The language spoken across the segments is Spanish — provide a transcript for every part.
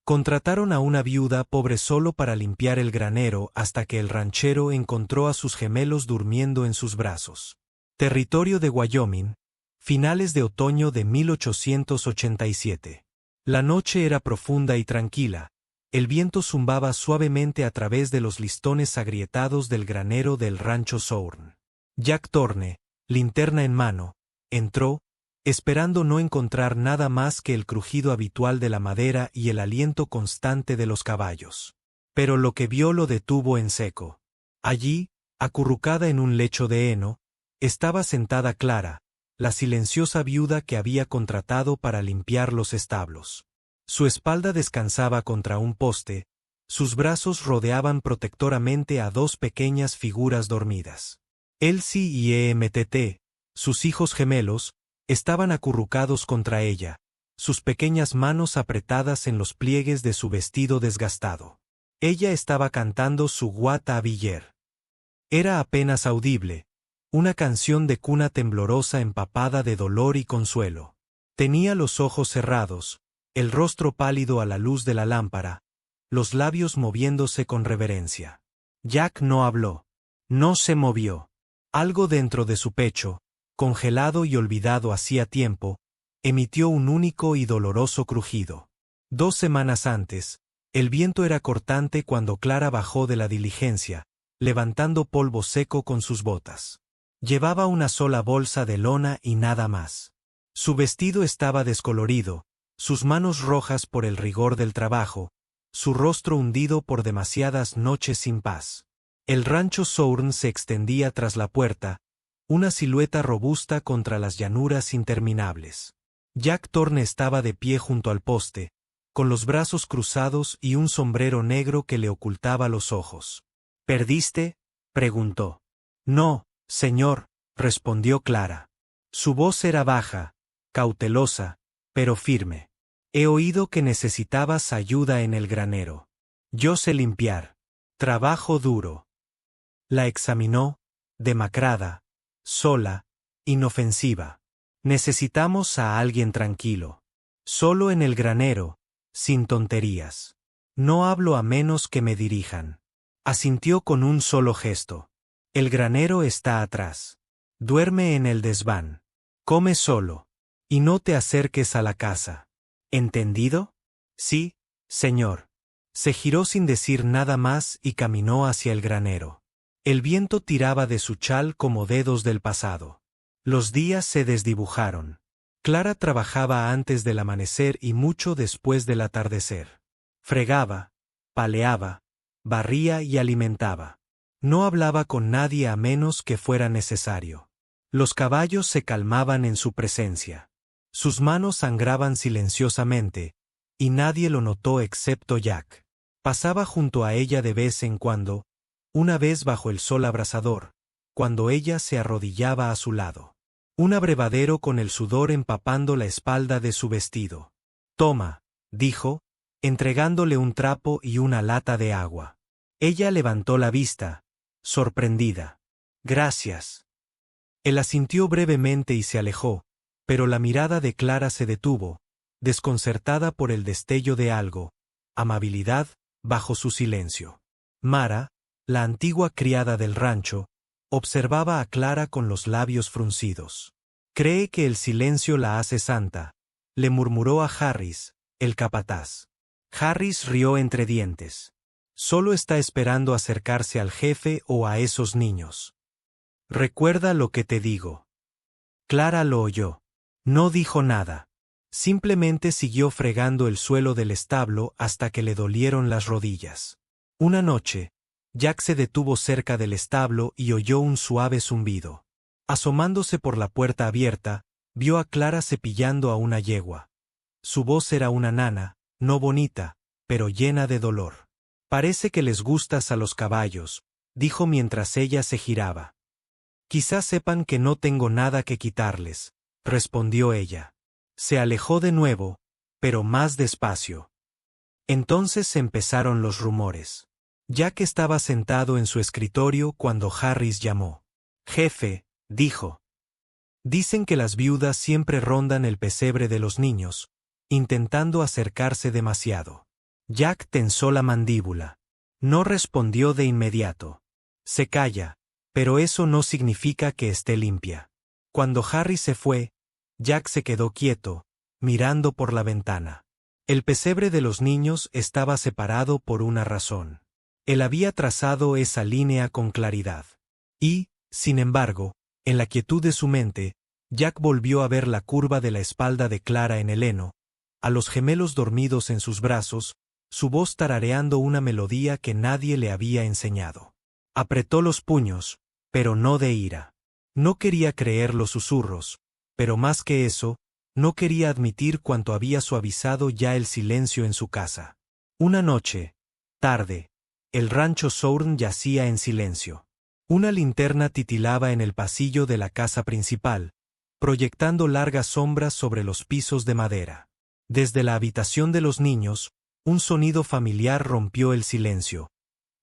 Contrataron a una viuda pobre solo para limpiar el granero hasta que el ranchero encontró a sus gemelos durmiendo en sus brazos. Territorio de Wyoming, finales de otoño de 1887. La noche era profunda y tranquila. El viento zumbaba suavemente a través de los listones agrietados del granero del rancho Sourn. Jack Thorne, linterna en mano, entró, esperando no encontrar nada más que el crujido habitual de la madera y el aliento constante de los caballos. Pero lo que vio lo detuvo en seco. Allí, acurrucada en un lecho de heno, estaba sentada Clara, la silenciosa viuda que había contratado para limpiar los establos. Su espalda descansaba contra un poste, sus brazos rodeaban protectoramente a dos pequeñas figuras dormidas. Elsie y EMTT, sus hijos gemelos, estaban acurrucados contra ella, sus pequeñas manos apretadas en los pliegues de su vestido desgastado. Ella estaba cantando su What a Biller. Era apenas audible, una canción de cuna temblorosa empapada de dolor y consuelo. Tenía los ojos cerrados, el rostro pálido a la luz de la lámpara, los labios moviéndose con reverencia. Jack no habló, no se movió. Algo dentro de su pecho, congelado y olvidado hacía tiempo, emitió un único y doloroso crujido. 2 semanas antes, el viento era cortante cuando Clara bajó de la diligencia, levantando polvo seco con sus botas. Llevaba una sola bolsa de lona y nada más. Su vestido estaba descolorido, sus manos rojas por el rigor del trabajo, su rostro hundido por demasiadas noches sin paz. El rancho Sourn se extendía tras la puerta, una silueta robusta contra las llanuras interminables. Jack Thorne estaba de pie junto al poste, con los brazos cruzados y un sombrero negro que le ocultaba los ojos. ¿Perdiste?, preguntó. No, señor, respondió Clara. Su voz era baja, cautelosa, pero firme. He oído que necesitabas ayuda en el granero. Yo sé limpiar. Trabajo duro. La examinó, demacrada, sola, inofensiva. Necesitamos a alguien tranquilo. Solo en el granero, sin tonterías. No hablo a menos que me dirijan. Asintió con un solo gesto. El granero está atrás. Duerme en el desván. Come solo. Y no te acerques a la casa. ¿Entendido? Sí, señor. Se giró sin decir nada más y caminó hacia el granero. El viento tiraba de su chal como dedos del pasado. Los días se desdibujaron. Clara trabajaba antes del amanecer y mucho después del atardecer. Fregaba, paleaba, barría y alimentaba. No hablaba con nadie a menos que fuera necesario. Los caballos se calmaban en su presencia. Sus manos sangraban silenciosamente, y nadie lo notó excepto Jack. Pasaba junto a ella de vez en cuando, una vez bajo el sol abrasador, cuando ella se arrodillaba a su lado. Un abrevadero con el sudor empapando la espalda de su vestido. Toma, dijo, entregándole un trapo y una lata de agua. Ella levantó la vista, sorprendida. Gracias. Él asintió brevemente y se alejó, pero la mirada de Clara se detuvo, desconcertada por el destello de algo, amabilidad, bajo su silencio. Mara, la antigua criada del rancho, observaba a Clara con los labios fruncidos. Cree que el silencio la hace santa, le murmuró a Harris, el capataz. Harris rió entre dientes. Solo está esperando acercarse al jefe o a esos niños. Recuerda lo que te digo. Clara lo oyó. No dijo nada. Simplemente siguió fregando el suelo del establo hasta que le dolieron las rodillas. Una noche, Jack se detuvo cerca del establo y oyó un suave zumbido. Asomándose por la puerta abierta, vio a Clara cepillando a una yegua. Su voz era una nana, no bonita, pero llena de dolor. Parece que les gustas a los caballos, dijo mientras ella se giraba. Quizás sepan que no tengo nada que quitarles, respondió ella. Se alejó de nuevo, pero más despacio. Entonces empezaron los rumores. Jack estaba sentado en su escritorio cuando Harris llamó. Jefe, dijo. Dicen que las viudas siempre rondan el pesebre de los niños, intentando acercarse demasiado. Jack tensó la mandíbula. No respondió de inmediato. Se calla, pero eso no significa que esté limpia. Cuando Harry se fue, Jack se quedó quieto, mirando por la ventana. El pesebre de los niños estaba separado por una razón. Él había trazado esa línea con claridad. Y, sin embargo, en la quietud de su mente, Jack volvió a ver la curva de la espalda de Clara en el heno, a los gemelos dormidos en sus brazos, su voz tarareando una melodía que nadie le había enseñado. Apretó los puños, pero no de ira. No quería creer los susurros, pero más que eso, no quería admitir cuánto había suavizado ya el silencio en su casa. Una noche, tarde, el rancho Sourn yacía en silencio. Una linterna titilaba en el pasillo de la casa principal, proyectando largas sombras sobre los pisos de madera. Desde la habitación de los niños, un sonido familiar rompió el silencio.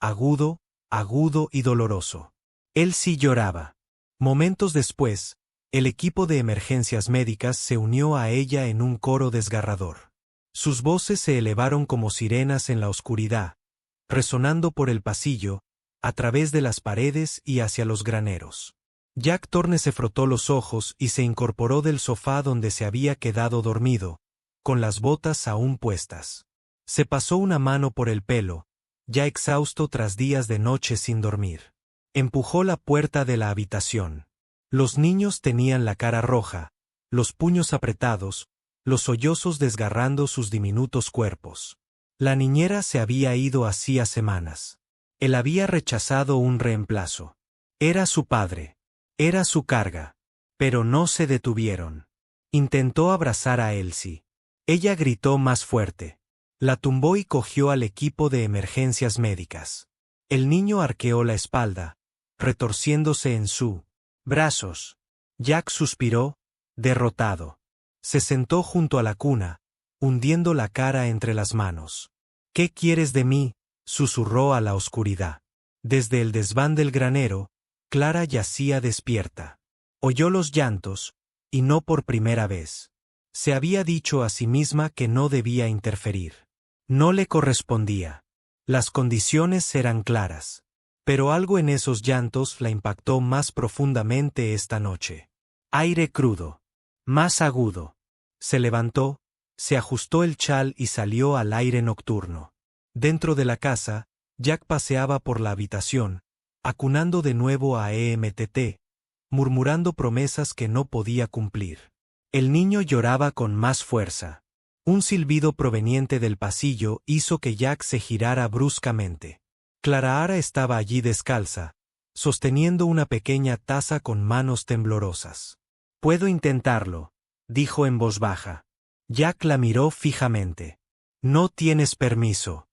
Agudo, agudo y doloroso. Elsie lloraba. Momentos después, el equipo de emergencias médicas se unió a ella en un coro desgarrador. Sus voces se elevaron como sirenas en la oscuridad, resonando por el pasillo, a través de las paredes y hacia los graneros. Jack Thorne se frotó los ojos y se incorporó del sofá donde se había quedado dormido, con las botas aún puestas. Se pasó una mano por el pelo, ya exhausto tras días de noche sin dormir. Empujó la puerta de la habitación. Los niños tenían la cara roja, los puños apretados, los sollozos desgarrando sus diminutos cuerpos. La niñera se había ido hacía semanas. Él había rechazado un reemplazo. Era su padre. Era su carga. Pero no se detuvieron. Intentó abrazar a Elsie. Ella gritó más fuerte. La tumbó y cogió al equipo de emergencias médicas. El niño arqueó la espalda, retorciéndose en sus brazos. Jack suspiró, derrotado. Se sentó junto a la cuna, hundiendo la cara entre las manos. ¿Qué quieres de mí?, susurró a la oscuridad. Desde el desván del granero, Clara yacía despierta. Oyó los llantos, y no por primera vez. Se había dicho a sí misma que no debía interferir. No le correspondía. Las condiciones eran claras. Pero algo en esos llantos la impactó más profundamente esta noche. Aire crudo. Más agudo. Se levantó, se ajustó el chal y salió al aire nocturno. Dentro de la casa, Jack paseaba por la habitación, acunando de nuevo a EMTT, murmurando promesas que no podía cumplir. El niño lloraba con más fuerza. Un silbido proveniente del pasillo hizo que Jack se girara bruscamente. Clara estaba allí descalza, sosteniendo una pequeña taza con manos temblorosas. «Puedo intentarlo», dijo en voz baja. Jack la miró fijamente. «No tienes permiso».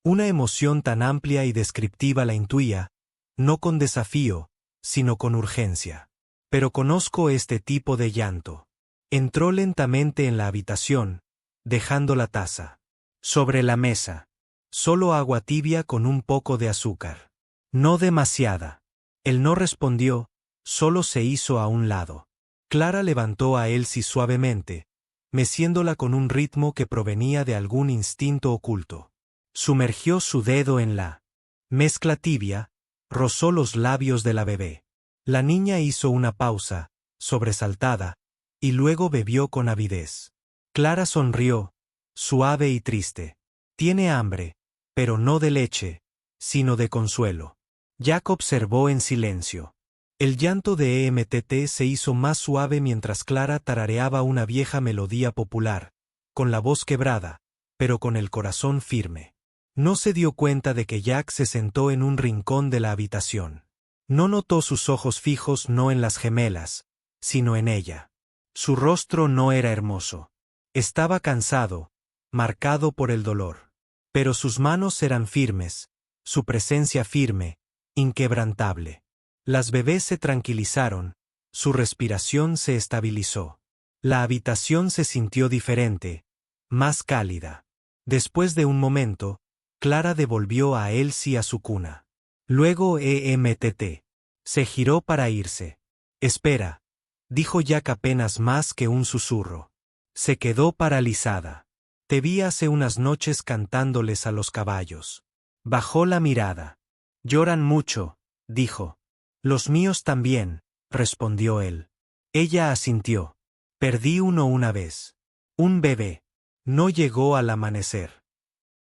Una emoción tan amplia y descriptiva la intuía, no con desafío, sino con urgencia. «Pero conozco este tipo de llanto». Entró lentamente en la habitación, dejando la taza sobre la mesa. Solo agua tibia con un poco de azúcar. No demasiada. Él no respondió, solo se hizo a un lado. Clara levantó a Elsie suavemente, meciéndola con un ritmo que provenía de algún instinto oculto. Sumergió su dedo en la mezcla tibia, rozó los labios de la bebé. La niña hizo una pausa, sobresaltada, y luego bebió con avidez. Clara sonrió, suave y triste. «Tiene hambre, pero no de leche, sino de consuelo». Jack observó en silencio. El llanto de EMTT se hizo más suave mientras Clara tarareaba una vieja melodía popular, con la voz quebrada, pero con el corazón firme. No se dio cuenta de que Jack se sentó en un rincón de la habitación. No notó sus ojos fijos no en las gemelas, sino en ella. Su rostro no era hermoso. Estaba cansado, marcado por el dolor. Pero sus manos eran firmes, su presencia firme, inquebrantable. Las bebés se tranquilizaron, su respiración se estabilizó. La habitación se sintió diferente, más cálida. Después de un momento, Clara devolvió a Elsie a su cuna. Luego EMTT se giró para irse. «Espera», dijo Jack apenas más que un susurro. Se quedó paralizada. Te vi hace unas noches cantándoles a los caballos. Bajó la mirada. Lloran mucho, dijo. Los míos también, respondió él. Ella asintió. Perdí uno una vez. Un bebé. No llegó al amanecer.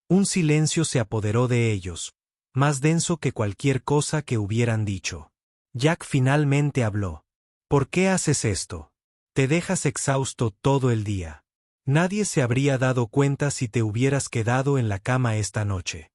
Un silencio se apoderó de ellos, más denso que cualquier cosa que hubieran dicho. Jack finalmente habló. ¿Por qué haces esto? Te dejas exhausto todo el día. Nadie se habría dado cuenta si te hubieras quedado en la cama esta noche.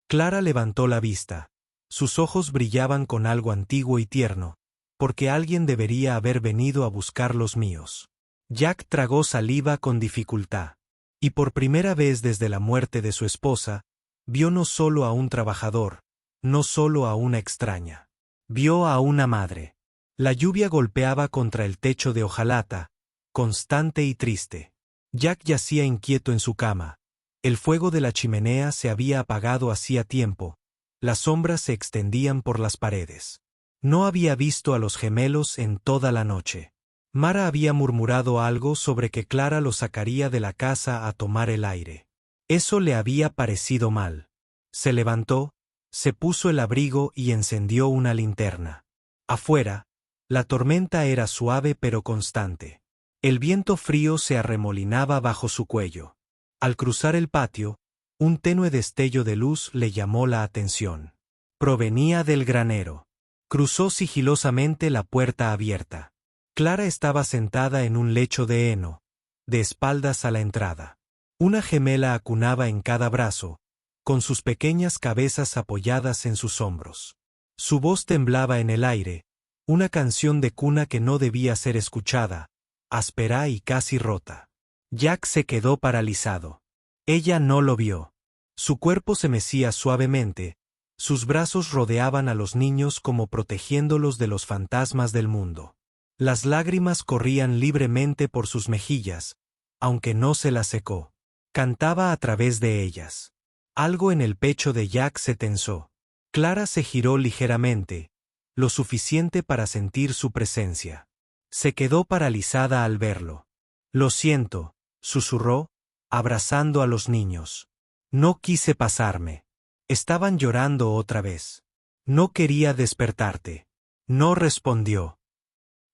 Clara levantó la vista. Sus ojos brillaban con algo antiguo y tierno, porque alguien debería haber venido a buscar los míos. Jack tragó saliva con dificultad. Y por primera vez desde la muerte de su esposa, vio no solo a un trabajador, no solo a una extraña. Vio a una madre. La lluvia golpeaba contra el techo de hojalata, constante y triste. Jack yacía inquieto en su cama. El fuego de la chimenea se había apagado hacía tiempo. Las sombras se extendían por las paredes. No había visto a los gemelos en toda la noche. Mara había murmurado algo sobre que Clara lo sacaría de la casa a tomar el aire. Eso le había parecido mal. Se levantó, se puso el abrigo y encendió una linterna. Afuera, la tormenta era suave pero constante. El viento frío se arremolinaba bajo su cuello. Al cruzar el patio, un tenue destello de luz le llamó la atención. Provenía del granero. Cruzó sigilosamente la puerta abierta. Clara estaba sentada en un lecho de heno, de espaldas a la entrada. Una gemela acunaba en cada brazo, con sus pequeñas cabezas apoyadas en sus hombros. Su voz temblaba en el aire, una canción de cuna que no debía ser escuchada, áspera y casi rota. Jack se quedó paralizado. Ella no lo vio. Su cuerpo se mecía suavemente, sus brazos rodeaban a los niños como protegiéndolos de los fantasmas del mundo. Las lágrimas corrían libremente por sus mejillas, aunque no se las secó. Cantaba a través de ellas. Algo en el pecho de Jack se tensó. Clara se giró ligeramente, lo suficiente para sentir su presencia. Se quedó paralizada al verlo. Lo siento, susurró, abrazando a los niños. No quise pasarme. Estaban llorando otra vez. No quería despertarte. No respondió.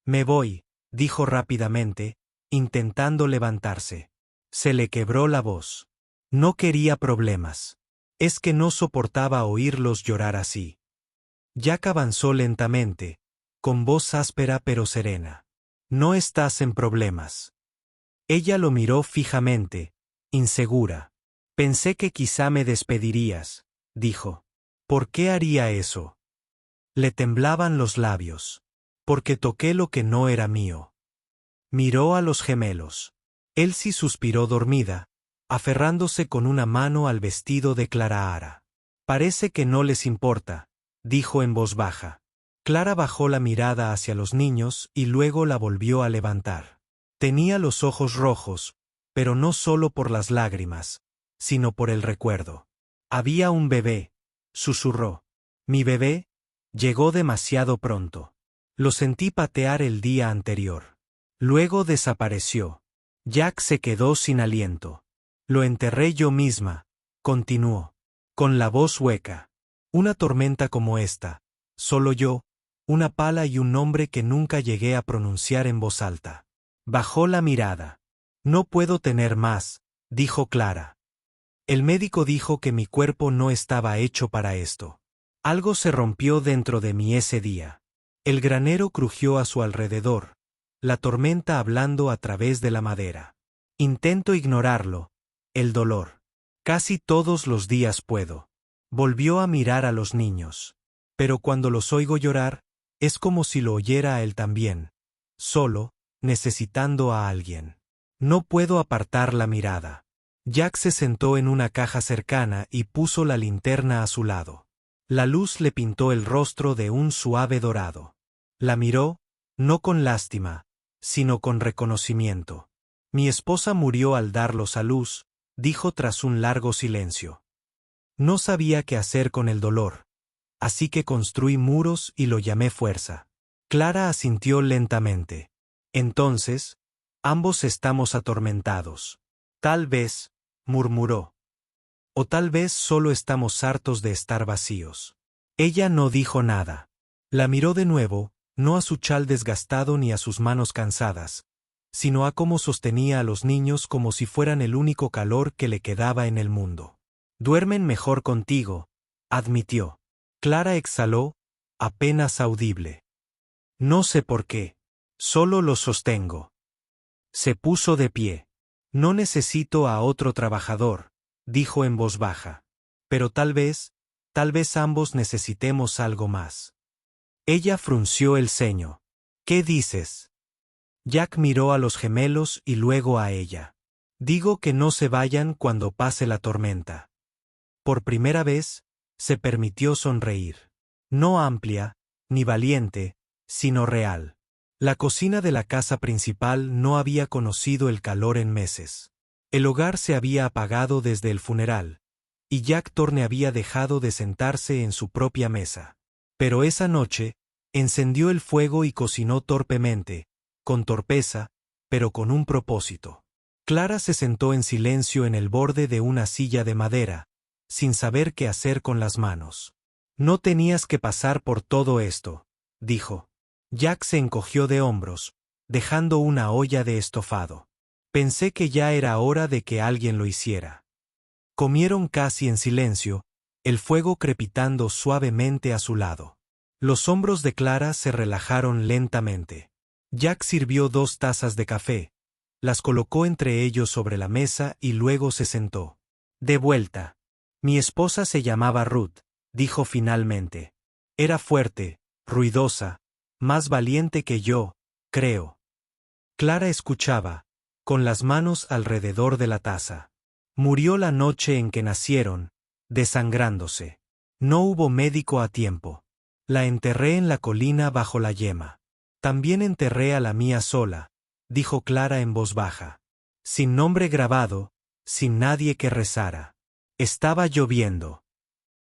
Me voy, dijo rápidamente, intentando levantarse. Se le quebró la voz. No quería problemas. Es que no soportaba oírlos llorar así. Jack avanzó lentamente, con voz áspera pero serena. No estás en problemas. Ella lo miró fijamente, insegura. Pensé que quizá me despedirías, dijo. ¿Por qué haría eso? Le temblaban los labios. Porque toqué lo que no era mío. Miró a los gemelos. Elsie suspiró dormida, aferrándose con una mano al vestido de Clara. Parece que no les importa, dijo en voz baja. Clara bajó la mirada hacia los niños y luego la volvió a levantar. Tenía los ojos rojos, pero no solo por las lágrimas, sino por el recuerdo. Había un bebé, susurró. Mi bebé llegó demasiado pronto. Lo sentí patear el día anterior. Luego desapareció. Jack se quedó sin aliento. Lo enterré yo misma, continuó, con la voz hueca. Una tormenta como esta, solo yo, una pala y un nombre que nunca llegué a pronunciar en voz alta. Bajó la mirada. No puedo tener más, dijo Clara. El médico dijo que mi cuerpo no estaba hecho para esto. Algo se rompió dentro de mí ese día. El granero crujió a su alrededor, la tormenta hablando a través de la madera. Intento ignorarlo, el dolor. Casi todos los días puedo. Volvió a mirar a los niños. Pero cuando los oigo llorar, es como si lo oyera a él también. Solo, necesitando a alguien. No puedo apartar la mirada. Jack se sentó en una caja cercana y puso la linterna a su lado. La luz le pintó el rostro de un suave dorado. La miró, no con lástima, sino con reconocimiento. Mi esposa murió al darlos a luz, dijo tras un largo silencio. No sabía qué hacer con el dolor, así que construí muros y lo llamé fuerza. Clara asintió lentamente. Entonces, ambos estamos atormentados. Tal vez, murmuró. O tal vez solo estamos hartos de estar vacíos. Ella no dijo nada. La miró de nuevo, no a su chal desgastado ni a sus manos cansadas, sino a cómo sostenía a los niños como si fueran el único calor que le quedaba en el mundo. Duermen mejor contigo, admitió. Clara exhaló, apenas audible. No sé por qué. Solo los sostengo. Se puso de pie. No necesito a otro trabajador, dijo en voz baja. Pero tal vez ambos necesitemos algo más. Ella frunció el ceño. ¿Qué dices? Jack miró a los gemelos y luego a ella. Digo que no se vayan cuando pase la tormenta. Por primera vez, se permitió sonreír. No amplia, ni valiente, sino real. La cocina de la casa principal no había conocido el calor en meses. El hogar se había apagado desde el funeral, y Jack Thorne había dejado de sentarse en su propia mesa. Pero esa noche, encendió el fuego y cocinó torpemente, con torpeza, pero con un propósito. Clara se sentó en silencio en el borde de una silla de madera, sin saber qué hacer con las manos. No tenías que pasar por todo esto, dijo. Jack se encogió de hombros, dejando una olla de estofado. Pensé que ya era hora de que alguien lo hiciera. Comieron casi en silencio, el fuego crepitando suavemente a su lado. Los hombros de Clara se relajaron lentamente. Jack sirvió 2 tazas de café, las colocó entre ellos sobre la mesa y luego se sentó. De vuelta. Mi esposa se llamaba Ruth, dijo finalmente. Era fuerte, ruidosa, más valiente que yo, creo. Clara escuchaba, con las manos alrededor de la taza. Murió la noche en que nacieron, desangrándose. No hubo médico a tiempo. La enterré en la colina bajo la yema. También enterré a la mía sola, dijo Clara en voz baja. Sin nombre grabado, sin nadie que rezara. Estaba lloviendo.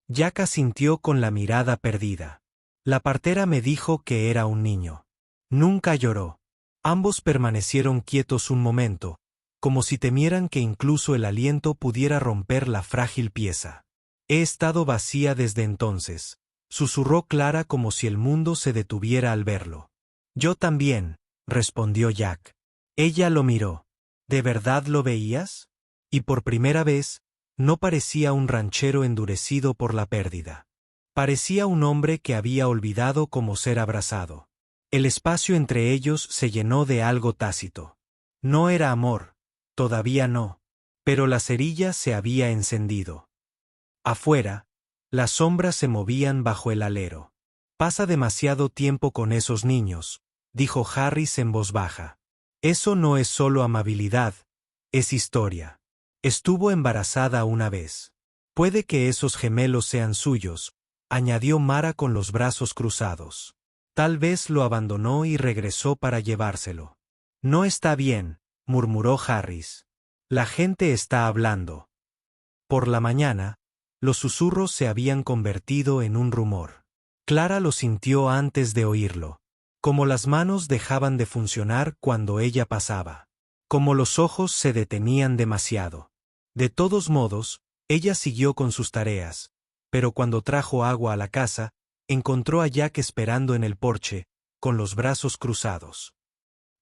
Jack asintió con la mirada perdida. La partera me dijo que era un niño. Nunca lloró. Ambos permanecieron quietos un momento, como si temieran que incluso el aliento pudiera romper la frágil pieza. He estado vacía desde entonces, susurró Clara como si el mundo se detuviera al verlo. Yo también, respondió Jack. Ella lo miró. ¿De verdad lo veías? Y por primera vez, no parecía un ranchero endurecido por la pérdida. Parecía un hombre que había olvidado cómo ser abrazado. El espacio entre ellos se llenó de algo tácito. No era amor, todavía no, pero la cerilla se había encendido. Afuera, las sombras se movían bajo el alero. Pasa demasiado tiempo con esos niños, dijo Harris en voz baja. Eso no es solo amabilidad, es historia. Estuvo embarazada una vez. Puede que esos gemelos sean suyos, añadió Mara con los brazos cruzados. Tal vez lo abandonó y regresó para llevárselo. No está bien, murmuró Harris. La gente está hablando. Por la mañana, los susurros se habían convertido en un rumor. Clara lo sintió antes de oírlo. Como las manos dejaban de funcionar cuando ella pasaba. Como los ojos se detenían demasiado. De todos modos, ella siguió con sus tareas, pero cuando trajo agua a la casa, encontró a Jack esperando en el porche, con los brazos cruzados.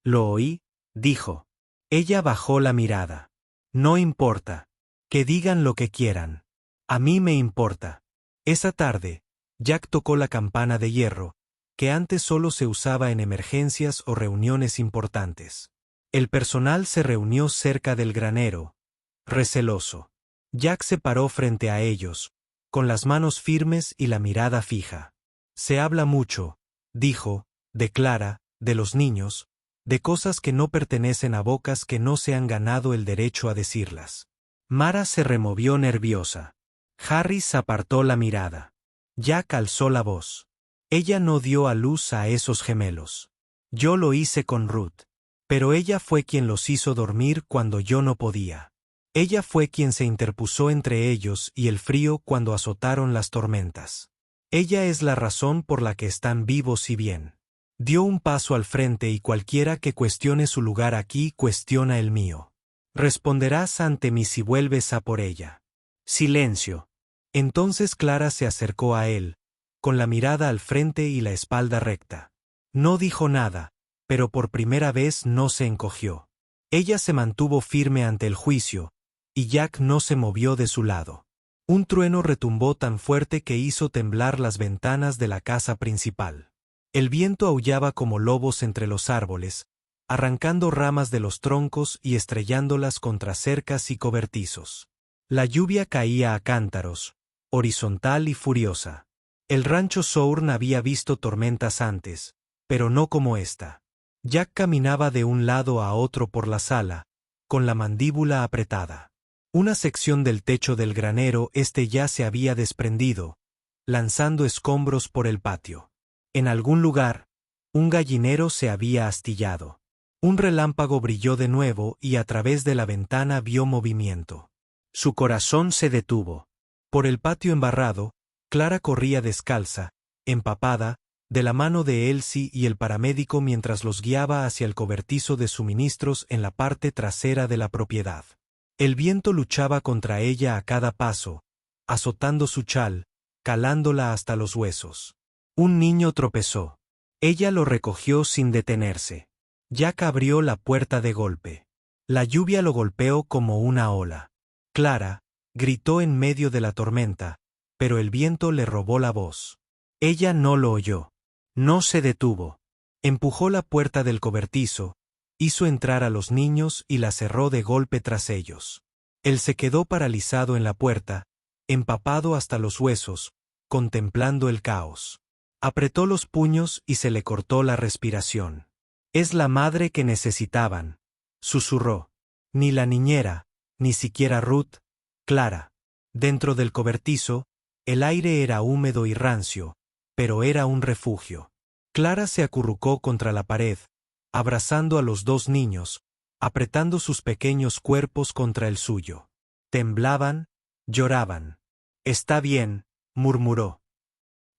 «¿Lo oí?», dijo. Ella bajó la mirada. «No importa. Que digan lo que quieran. A mí me importa». Esa tarde, Jack tocó la campana de hierro, que antes solo se usaba en emergencias o reuniones importantes. El personal se reunió cerca del granero, receloso. Jack se paró frente a ellos, con las manos firmes y la mirada fija. Se habla mucho, dijo, de Clara, de los niños, de cosas que no pertenecen a bocas que no se han ganado el derecho a decirlas. Mara se removió nerviosa. Harris apartó la mirada. Jack alzó la voz. Ella no dio a luz a esos gemelos. Yo lo hice con Ruth. Pero ella fue quien los hizo dormir cuando yo no podía. Ella fue quien se interpuso entre ellos y el frío cuando azotaron las tormentas. Ella es la razón por la que están vivos y bien. Dio un paso al frente y cualquiera que cuestione su lugar aquí cuestiona el mío. Responderás ante mí si vuelves a por ella. Silencio. Entonces Clara se acercó a él, con la mirada al frente y la espalda recta. No dijo nada, pero por primera vez no se encogió. Ella se mantuvo firme ante el juicio, y Jack no se movió de su lado. Un trueno retumbó tan fuerte que hizo temblar las ventanas de la casa principal. El viento aullaba como lobos entre los árboles, arrancando ramas de los troncos y estrellándolas contra cercas y cobertizos. La lluvia caía a cántaros, horizontal y furiosa. El rancho Sourn había visto tormentas antes, pero no como esta. Jack caminaba de un lado a otro por la sala, con la mandíbula apretada. Una sección del techo del granero ya se había desprendido, lanzando escombros por el patio. En algún lugar, un gallinero se había astillado. Un relámpago brilló de nuevo y a través de la ventana vio movimiento. Su corazón se detuvo. Por el patio embarrado, Clara corría descalza, empapada, de la mano de Elsie y el paramédico mientras los guiaba hacia el cobertizo de suministros en la parte trasera de la propiedad. El viento luchaba contra ella a cada paso, azotando su chal, calándola hasta los huesos. Un niño tropezó. Ella lo recogió sin detenerse. Jack abrió la puerta de golpe. La lluvia lo golpeó como una ola. Clara gritó en medio de la tormenta, pero el viento le robó la voz. Ella no lo oyó. No se detuvo. Empujó la puerta del cobertizo, hizo entrar a los niños y la cerró de golpe tras ellos. Él se quedó paralizado en la puerta, empapado hasta los huesos, contemplando el caos. Apretó los puños y se le cortó la respiración. Es la madre que necesitaban, susurró. Ni la niñera, ni siquiera Ruth, Clara. Dentro del cobertizo, el aire era húmedo y rancio, pero era un refugio. Clara se acurrucó contra la pared, abrazando a los dos niños, apretando sus pequeños cuerpos contra el suyo. Temblaban, lloraban. Está bien, murmuró.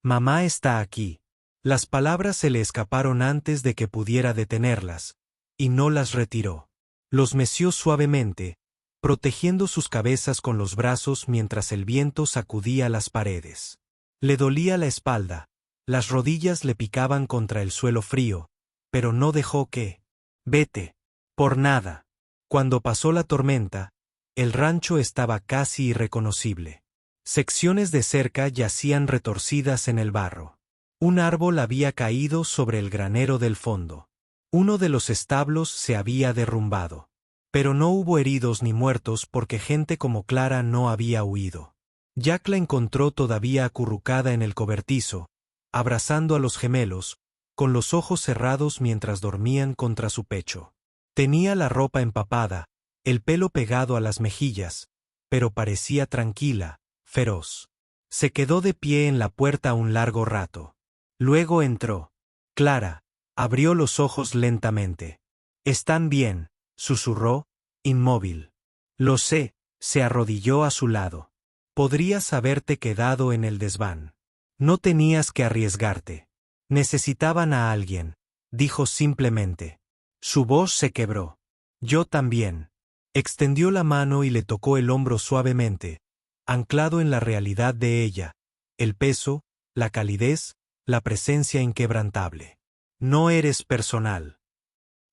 Mamá está aquí. Las palabras se le escaparon antes de que pudiera detenerlas, y no las retiró. Los meció suavemente, protegiendo sus cabezas con los brazos mientras el viento sacudía las paredes. Le dolía la espalda, las rodillas le picaban contra el suelo frío, pero no dejó que... Vete. Por nada. Cuando pasó la tormenta, el rancho estaba casi irreconocible. Secciones de cerca yacían retorcidas en el barro. Un árbol había caído sobre el granero del fondo. Uno de los establos se había derrumbado. Pero no hubo heridos ni muertos porque gente como Clara no había huido. Jack la encontró todavía acurrucada en el cobertizo, abrazando a los gemelos, con los ojos cerrados mientras dormían contra su pecho. Tenía la ropa empapada, el pelo pegado a las mejillas, pero parecía tranquila, feroz. Se quedó de pie en la puerta un largo rato. Luego entró. Clara abrió los ojos lentamente. «Están bien», susurró, inmóvil. «Lo sé», se arrodilló a su lado. «Podrías haberte quedado en el desván. No tenías que arriesgarte. Necesitaban a alguien», dijo simplemente. Su voz se quebró. «Yo también». Extendió la mano y le tocó el hombro suavemente, anclado en la realidad de ella, el peso, la calidez, la presencia inquebrantable. «No eres personal.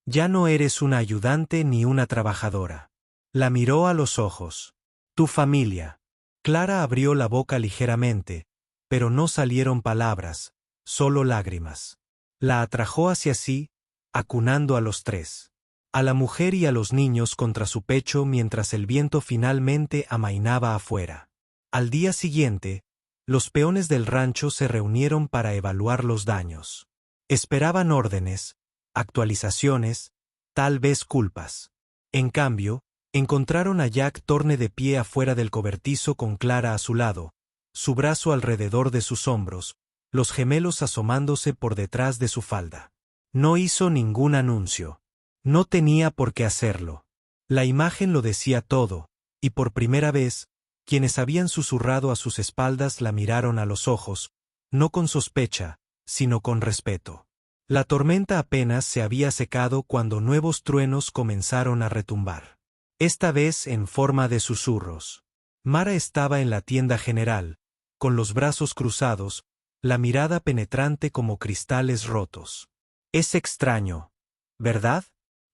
Ya no eres una ayudante ni una trabajadora». La miró a los ojos. «Tu familia». Clara abrió la boca ligeramente, pero no salieron palabras, solo lágrimas. La atrajo hacia sí, acunando a los tres. A la mujer y a los niños contra su pecho mientras el viento finalmente amainaba afuera. Al día siguiente, los peones del rancho se reunieron para evaluar los daños. Esperaban órdenes, actualizaciones, tal vez culpas. En cambio, encontraron a Jack Thorne de pie afuera del cobertizo con Clara a su lado, su brazo alrededor de sus hombros, los gemelos asomándose por detrás de su falda. No hizo ningún anuncio. No tenía por qué hacerlo. La imagen lo decía todo, y por primera vez, quienes habían susurrado a sus espaldas la miraron a los ojos, no con sospecha, sino con respeto. La tormenta apenas se había secado cuando nuevos truenos comenzaron a retumbar. esta vez en forma de susurros. Mara estaba en la tienda general, con los brazos cruzados, la mirada penetrante como cristales rotos. Es extraño, ¿verdad?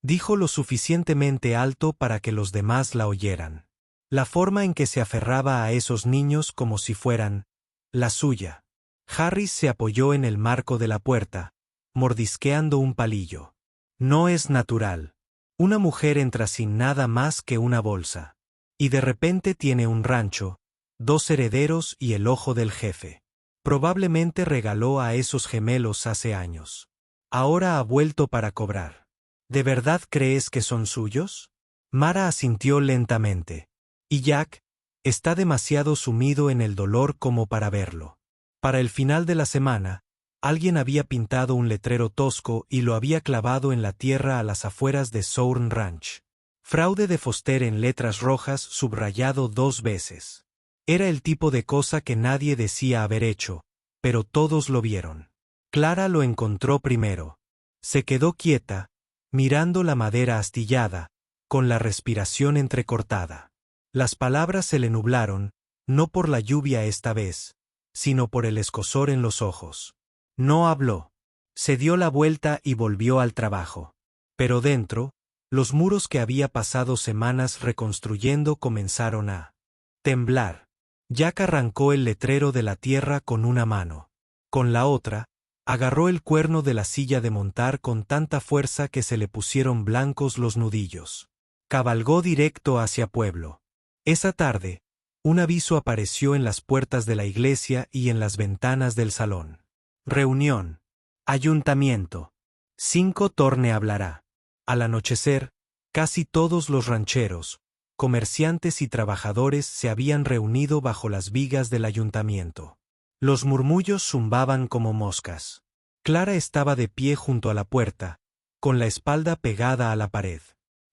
Dijo lo suficientemente alto para que los demás la oyeran. La forma en que se aferraba a esos niños como si fueran la suya. Harris se apoyó en el marco de la puerta, mordisqueando un palillo. No es natural. Una mujer entra sin nada más que una bolsa. Y de repente tiene un rancho, 2 herederos y el ojo del jefe. Probablemente regaló a esos gemelos hace años. Ahora ha vuelto para cobrar. ¿De verdad crees que son suyos? Mara asintió lentamente. Y Jack está demasiado sumido en el dolor como para verlo. Para el final de la semana, alguien había pintado un letrero tosco y lo había clavado en la tierra a las afueras de Sourn Ranch. Fraude de Foster en letras rojas subrayado 2 veces. Era el tipo de cosa que nadie decía haber hecho, pero todos lo vieron. Clara lo encontró primero. Se quedó quieta, mirando la madera astillada, con la respiración entrecortada. Las palabras se le nublaron, no por la lluvia esta vez, sino por el escozor en los ojos. No habló. Se dio la vuelta y volvió al trabajo. Pero dentro, los muros que había pasado semanas reconstruyendo comenzaron a temblar. Jack arrancó el letrero de la tierra con una mano. Con la otra, agarró el cuerno de la silla de montar con tanta fuerza que se le pusieron blancos los nudillos. Cabalgó directo hacia Pueblo. Esa tarde, un aviso apareció en las puertas de la iglesia y en las ventanas del salón. Reunión. Ayuntamiento. 5 Torne hablará. Al anochecer, casi todos los rancheros, comerciantes y trabajadores se habían reunido bajo las vigas del ayuntamiento. Los murmullos zumbaban como moscas. Clara estaba de pie junto a la puerta, con la espalda pegada a la pared.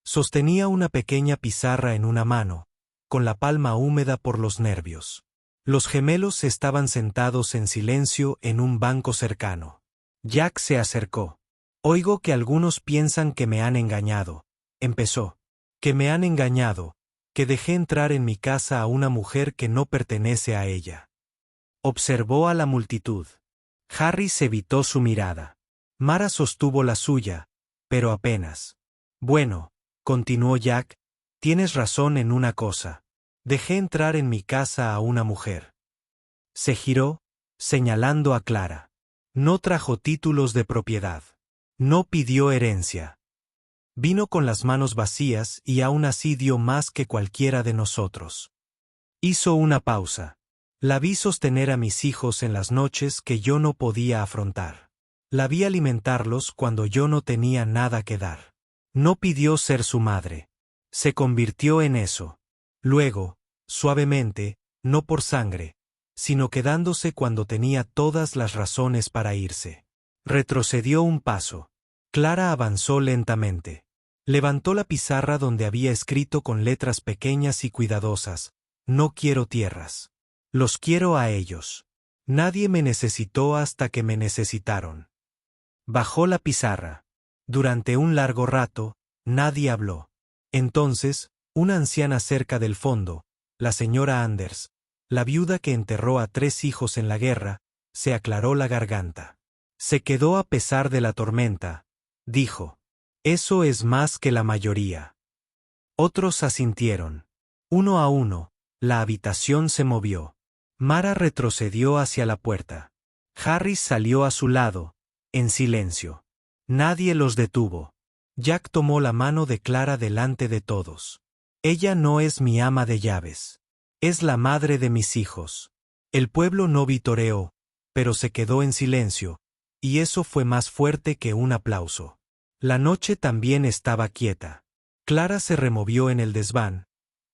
Sostenía una pequeña pizarra en una mano, con la palma húmeda por los nervios. Los gemelos estaban sentados en silencio en un banco cercano. Jack se acercó. Oigo que algunos piensan que me han engañado, empezó. Que me han engañado, que dejé entrar en mi casa a una mujer que no pertenece a ella. Observó a la multitud. Harris evitó su mirada. Mara sostuvo la suya, pero apenas. Bueno, continuó Jack, tienes razón en una cosa. Dejé entrar en mi casa a una mujer. Se giró, señalando a Clara. No trajo títulos de propiedad. No pidió herencia. Vino con las manos vacías y aún así dio más que cualquiera de nosotros. Hizo una pausa. La vi sostener a mis hijos en las noches que yo no podía afrontar. La vi alimentarlos cuando yo no tenía nada que dar. No pidió ser su madre. Se convirtió en eso. Luego, suavemente, no por sangre, sino quedándose cuando tenía todas las razones para irse. Retrocedió un paso. Clara avanzó lentamente. Levantó la pizarra donde había escrito con letras pequeñas y cuidadosas: no quiero tierras. Los quiero a ellos. Nadie me necesitó hasta que me necesitaron. Bajó la pizarra. Durante un largo rato, nadie habló. Entonces, una anciana cerca del fondo, la señora Anders, la viuda que enterró a 3 hijos en la guerra, se aclaró la garganta. Se quedó a pesar de la tormenta, dijo. Eso es más que la mayoría. Otros asintieron. Uno a uno, la habitación se movió. Mara retrocedió hacia la puerta. Harris salió a su lado, en silencio. Nadie los detuvo. Jack tomó la mano de Clara delante de todos. Ella no es mi ama de llaves. Es la madre de mis hijos. El pueblo no vitoreó, pero se quedó en silencio, y eso fue más fuerte que un aplauso. La noche también estaba quieta. Clara se removió en el desván.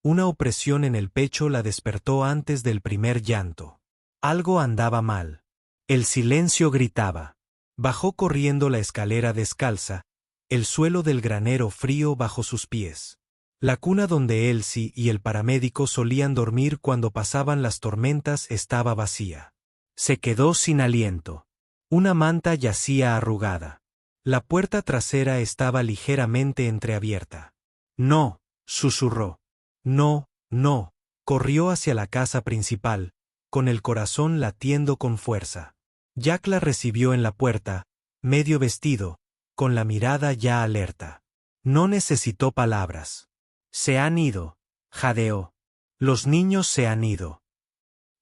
Una opresión en el pecho la despertó antes del primer llanto. Algo andaba mal. El silencio gritaba. Bajó corriendo la escalera descalza, el suelo del granero frío bajo sus pies. La cuna donde Elsie y el paramédico solían dormir cuando pasaban las tormentas estaba vacía. Se quedó sin aliento. Una manta yacía arrugada. La puerta trasera estaba ligeramente entreabierta. No, susurró. No, no, corrió hacia la casa principal, con el corazón latiendo con fuerza. Jack la recibió en la puerta, medio vestido, con la mirada ya alerta. No necesitó palabras. Se han ido, jadeó. Los niños se han ido.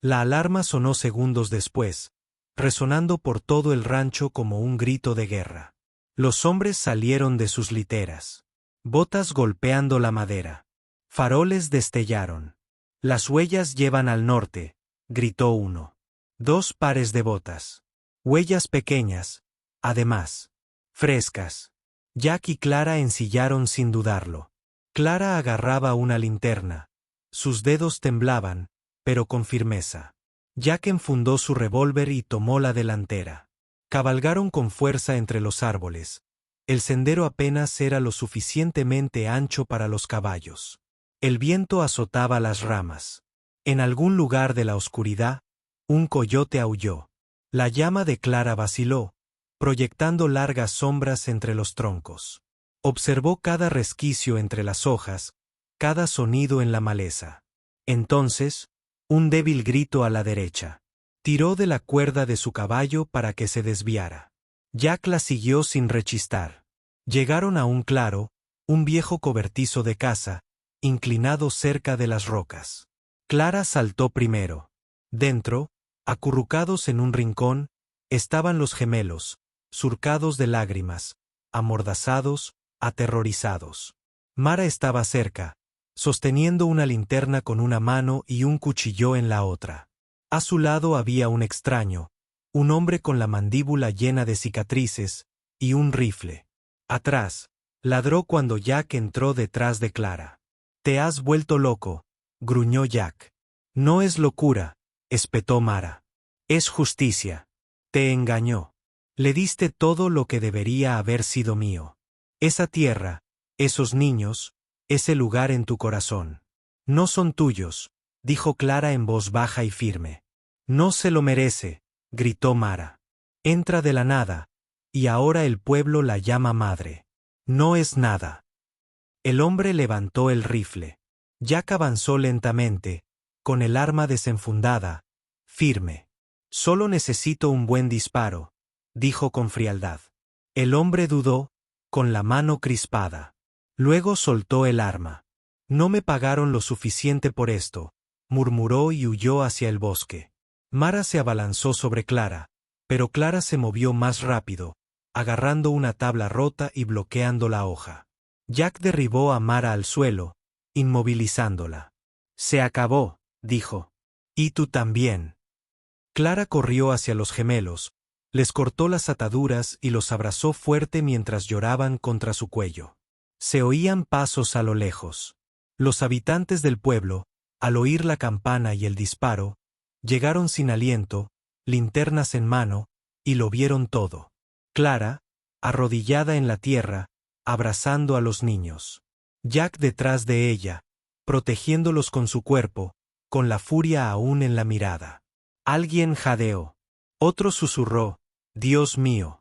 La alarma sonó segundos después, resonando por todo el rancho como un grito de guerra. Los hombres salieron de sus literas. Botas golpeando la madera. Faroles destellaron. Las huellas llevan al norte, gritó uno. 2 pares de botas. Huellas pequeñas, además. Frescas. Jack y Clara ensillaron sin dudarlo. Clara agarraba una linterna. Sus dedos temblaban, pero con firmeza. Jack enfundó su revólver y tomó la delantera. Cabalgaron con fuerza entre los árboles. El sendero apenas era lo suficientemente ancho para los caballos. El viento azotaba las ramas. En algún lugar de la oscuridad, un coyote aulló. La llama de Clara vaciló, proyectando largas sombras entre los troncos. Observó cada resquicio entre las hojas, cada sonido en la maleza. Entonces, un débil grito a la derecha. Tiró de la cuerda de su caballo para que se desviara. Jack la siguió sin rechistar. Llegaron a un claro, un viejo cobertizo de casa, inclinado cerca de las rocas. Clara saltó primero. Dentro, acurrucados en un rincón, estaban los gemelos, surcados de lágrimas, amordazados, aterrorizados. Mara estaba cerca, sosteniendo una linterna con una mano y un cuchillo en la otra. A su lado había un extraño, un hombre con la mandíbula llena de cicatrices, y un rifle. Atrás, ladró cuando Jack entró detrás de Clara. «Te has vuelto loco», gruñó Jack. «No es locura», espetó Mara. «Es justicia. Te engañó. Le diste todo lo que debería haber sido mío. Esa tierra, esos niños, ese lugar en tu corazón. No son tuyos», dijo Clara en voz baja y firme. «No se lo merece», gritó Mara. «Entra de la nada, y ahora el pueblo la llama madre. No es nada». El hombre levantó el rifle. Jack avanzó lentamente, con el arma desenfundada, firme. «Solo necesito un buen disparo», dijo con frialdad. El hombre dudó, con la mano crispada. Luego soltó el arma. «No me pagaron lo suficiente por esto», murmuró y huyó hacia el bosque. Mara se abalanzó sobre Clara, pero Clara se movió más rápido, agarrando una tabla rota y bloqueando la hoja. Jack derribó a Mara al suelo, inmovilizándola. «Se acabó», dijo. «Y tú también». Clara corrió hacia los gemelos, les cortó las ataduras y los abrazó fuerte mientras lloraban contra su cuello. Se oían pasos a lo lejos. Los habitantes del pueblo, al oír la campana y el disparo, llegaron sin aliento, linternas en mano, y lo vieron todo. Clara, arrodillada en la tierra, abrazando a los niños. Jack detrás de ella, protegiéndolos con su cuerpo, con la furia aún en la mirada. Alguien jadeó. Otro susurró: «Dios mío».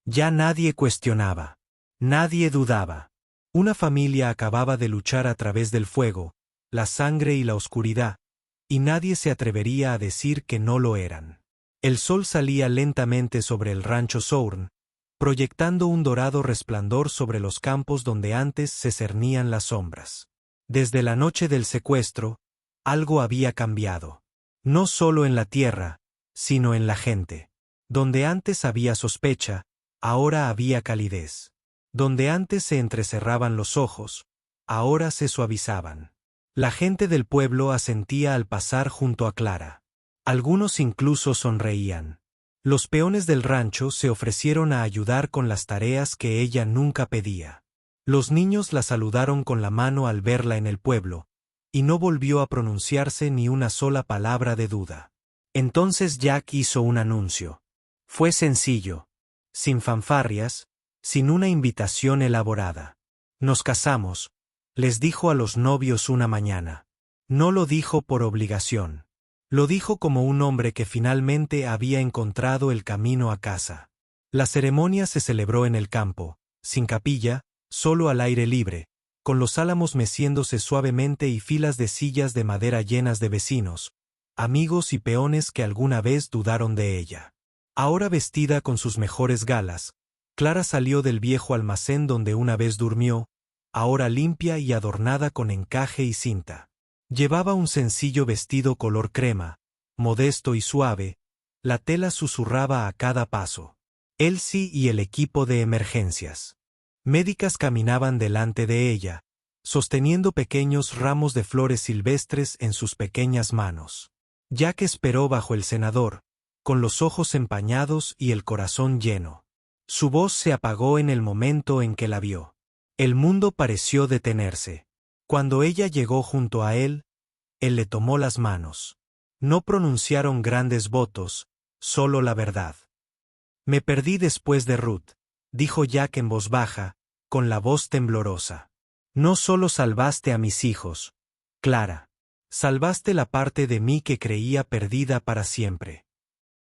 Ya nadie cuestionaba. Nadie dudaba. Una familia acababa de luchar a través del fuego, la sangre y la oscuridad, y nadie se atrevería a decir que no lo eran. El sol salía lentamente sobre el rancho Sourn, proyectando un dorado resplandor sobre los campos donde antes se cernían las sombras. Desde la noche del secuestro, algo había cambiado. No solo en la tierra, sino en la gente. Donde antes había sospecha, ahora había calidez. Donde antes se entrecerraban los ojos, ahora se suavizaban. La gente del pueblo asentía al pasar junto a Clara. Algunos incluso sonreían. Los peones del rancho se ofrecieron a ayudar con las tareas que ella nunca pedía. Los niños la saludaron con la mano al verla en el pueblo, y no volvió a pronunciarse ni una sola palabra de duda. Entonces Jack hizo un anuncio. Fue sencillo, sin fanfarrias, sin una invitación elaborada. «Nos casamos», les dijo a los novios una mañana. No lo dijo por obligación. Lo dijo como un hombre que finalmente había encontrado el camino a casa. La ceremonia se celebró en el campo, sin capilla, solo al aire libre, con los álamos meciéndose suavemente y filas de sillas de madera llenas de vecinos, amigos y peones que alguna vez dudaron de ella. Ahora vestida con sus mejores galas, Clara salió del viejo almacén donde una vez durmió, ahora limpia y adornada con encaje y cinta. Llevaba un sencillo vestido color crema, modesto y suave, la tela susurraba a cada paso. Elsie y el equipo de emergencias médicas caminaban delante de ella, sosteniendo pequeños ramos de flores silvestres en sus pequeñas manos. Jack esperó bajo el cenador, con los ojos empañados y el corazón lleno. Su voz se apagó en el momento en que la vio. El mundo pareció detenerse. Cuando ella llegó junto a él le tomó las manos. No pronunciaron grandes votos, solo la verdad. Me perdí después de Ruth, dijo Jack en voz baja, con la voz temblorosa. No solo salvaste a mis hijos, Clara. Salvaste la parte de mí que creía perdida para siempre.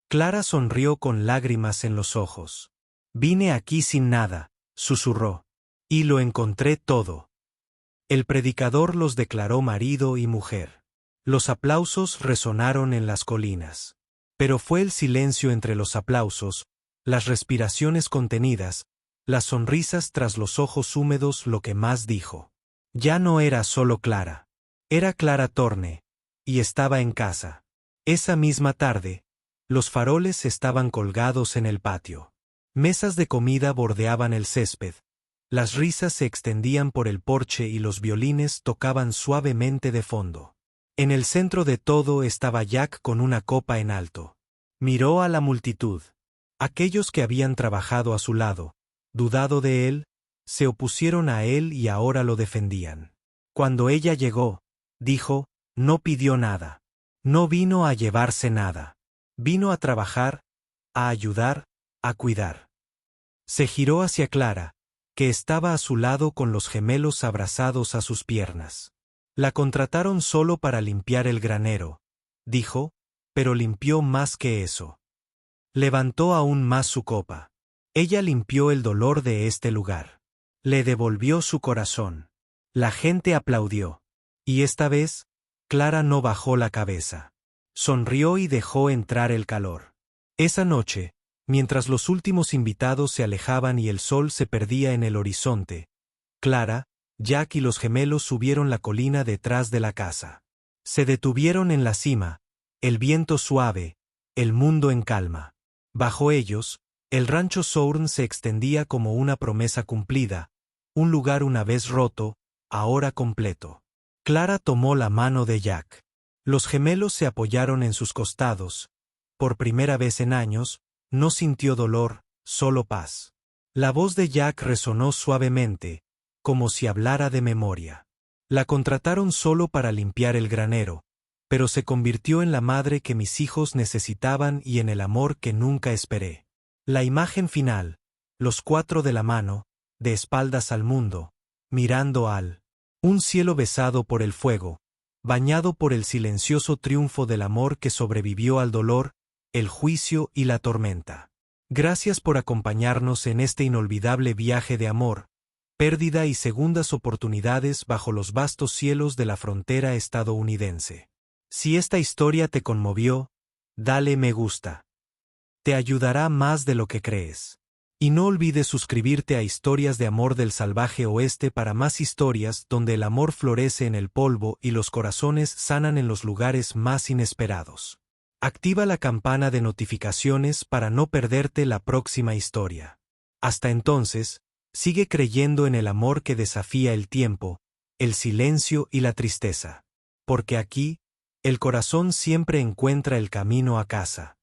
Clara sonrió con lágrimas en los ojos. Vine aquí sin nada, susurró. Y lo encontré todo. El predicador los declaró marido y mujer. Los aplausos resonaron en las colinas. Pero fue el silencio entre los aplausos, las respiraciones contenidas, las sonrisas tras los ojos húmedos lo que más dijo. Ya no era solo Clara. Era Clara Thorne, y estaba en casa. Esa misma tarde, los faroles estaban colgados en el patio. Mesas de comida bordeaban el césped. Las risas se extendían por el porche y los violines tocaban suavemente de fondo. En el centro de todo estaba Jack con una copa en alto. Miró a la multitud. Aquellos que habían trabajado a su lado, dudado de él, se opusieron a él y ahora lo defendían. Cuando ella llegó, dijo, no pidió nada. No vino a llevarse nada. Vino a trabajar, a ayudar, a cuidar. Se giró hacia Clara, que estaba a su lado con los gemelos abrazados a sus piernas. La contrataron solo para limpiar el granero, dijo, pero limpió más que eso. Levantó aún más su copa. Ella limpió el dolor de este lugar. Le devolvió su corazón. La gente aplaudió. Y esta vez, Clara no bajó la cabeza. Sonrió y dejó entrar el calor. Esa noche, mientras los últimos invitados se alejaban y el sol se perdía en el horizonte, Clara, Jack y los gemelos subieron la colina detrás de la casa. Se detuvieron en la cima, el viento suave, el mundo en calma. Bajo ellos, el rancho Sourn se extendía como una promesa cumplida, un lugar una vez roto, ahora completo. Clara tomó la mano de Jack. Los gemelos se apoyaron en sus costados. Por primera vez en años, no sintió dolor, solo paz. La voz de Jack resonó suavemente, como si hablara de memoria. La contrataron solo para limpiar el granero, pero se convirtió en la madre que mis hijos necesitaban y en el amor que nunca esperé. La imagen final, los cuatro de la mano, de espaldas al mundo, mirando al un cielo besado por el fuego, bañado por el silencioso triunfo del amor que sobrevivió al dolor, el juicio y la tormenta. Gracias por acompañarnos en este inolvidable viaje de amor, pérdida y segundas oportunidades bajo los vastos cielos de la frontera estadounidense. Si esta historia te conmovió, dale me gusta. Te ayudará más de lo que crees. Y no olvides suscribirte a Historias de Amor del Salvaje Oeste para más historias donde el amor florece en el polvo y los corazones sanan en los lugares más inesperados. Activa la campana de notificaciones para no perderte la próxima historia. Hasta entonces, sigue creyendo en el amor que desafía el tiempo, el silencio y la tristeza. Porque aquí, el corazón siempre encuentra el camino a casa.